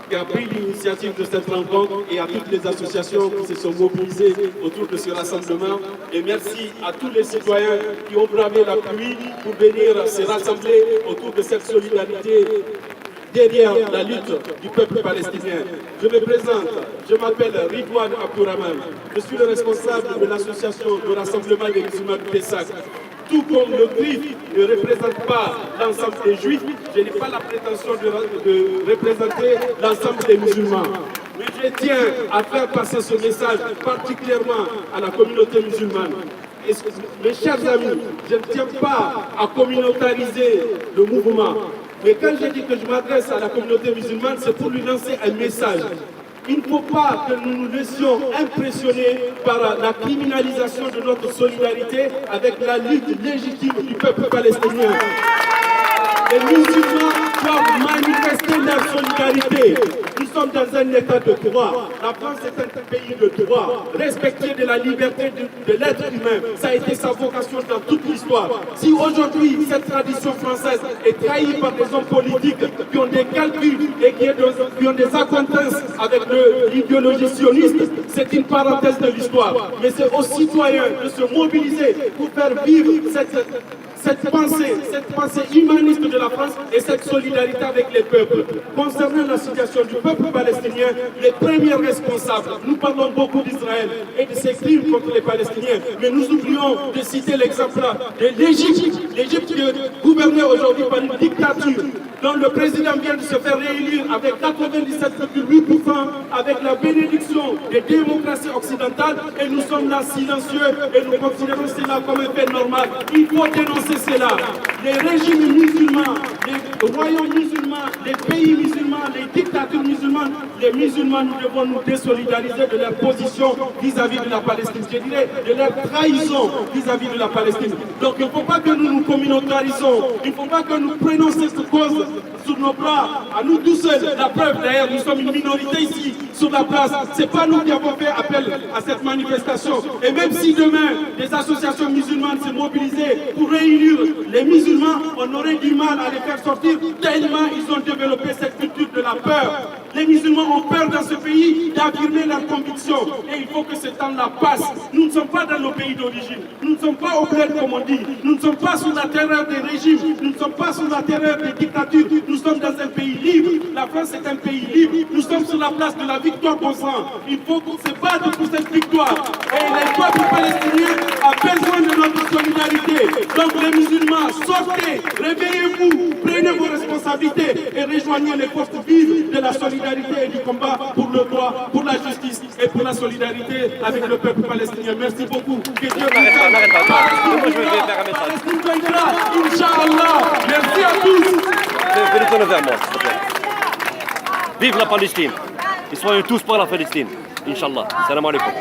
qui a pris l'initiative de cette rencontre et à toutes les associations qui se sont mobilisées autour de ce rassemblement. Et merci à tous les citoyens qui ont bravé la pluie pour venir se rassembler autour de cette solidarité derrière la lutte du peuple palestinien. Je me présente, je m'appelle Ridouane Abdourahmane, je suis le responsable de l'association de rassemblement des musulmans du Pessac. Tout comme le CRIF ne représente pas l'ensemble des juifs, je n'ai pas la prétention de représenter l'ensemble des musulmans. Mais je tiens à faire passer ce message particulièrement à la communauté musulmane. Et mes chers amis, je ne tiens pas à communautariser le mouvement. Mais quand je dis que je m'adresse à la communauté musulmane, c'est pour lui lancer un message. Il ne faut pas que nous nous laissions impressionner par la criminalisation de notre solidarité avec la lutte légitime du peuple palestinien. Les musulmans doivent manifester leur solidarité. Nous sommes dans un état de droit. La France est un pays de droit, respecté de la liberté de l'être humain. Ça a été sa vocation dans toute l'histoire. Si aujourd'hui cette tradition française est trahie par des hommes politiques qui ont des calculs et qui ont des acquaintances avec l'idéologie sioniste, c'est une parenthèse de l'histoire. Mais c'est aux citoyens de se mobiliser pour faire vivre cette pensée humaniste de la France et cette solidarité avec les peuples. Concernant la situation du peuple palestinien, les premiers responsables, nous parlons beaucoup d'Israël et de ses crimes contre les Palestiniens, mais nous oublions de citer l'exemple de l'Égypte. L'Égypte qui est gouvernée aujourd'hui par une dictature dont le président vient de se faire réélire avec 97,8% avec la bénédiction des démocraties occidentales, et nous sommes là silencieux et nous considérons cela comme un fait normal. Il faut dénoncer cela. Les régimes musulmans, les royaumes musulmans, les pays musulmans, les dictatures musulmanes, les musulmans, nous devons nous désolidariser de leur position vis-à-vis de la Palestine. Je dirais de leur trahison vis-à-vis de la Palestine. Donc il ne faut pas que nous nous communautarisons, il ne faut pas que nous prenions cette cause sur nos bras, à nous tous seuls. La preuve d'ailleurs, nous sommes une minorité ici sur la place. Ce n'est pas nous qui avons fait appel à cette manifestation. Et même si demain des associations musulmanes se mobilisaient pour réunir les musulmans, on aurait du mal à les faire sortir tellement ils ont développé cette culture de la peur. Les musulmans ont peur dans ce pays d'affirmer leurs convictions et il faut que ce temps-là passe. Nous ne sommes pas dans nos pays d'origine, nous ne sommes pas au bled comme on dit, nous ne sommes pas sous la terreur des régimes, nous ne sommes pas sous la terreur des dictatures, nous sommes dans un pays libre. La France est un pays libre, nous sommes sur la place de la victoire consciente. Il faut se battre pour cette victoire et le peuple palestinien a besoin de notre solidarité. Donc les musulmans, sortez, réveillez-vous, prenez vos responsabilités et rejoignez les forces vives de la solidarité et du combat pour le droit, pour la justice et pour la solidarité avec le peuple palestinien. Merci beaucoup. Que Dieu vous Palestine vaincra, Inch'Allah. Merci à tous. Venez tourner vers moi, s'il te plaît. Vive la Palestine. Et soyons tous pour la Palestine. Inch'Allah. Salam alaikum.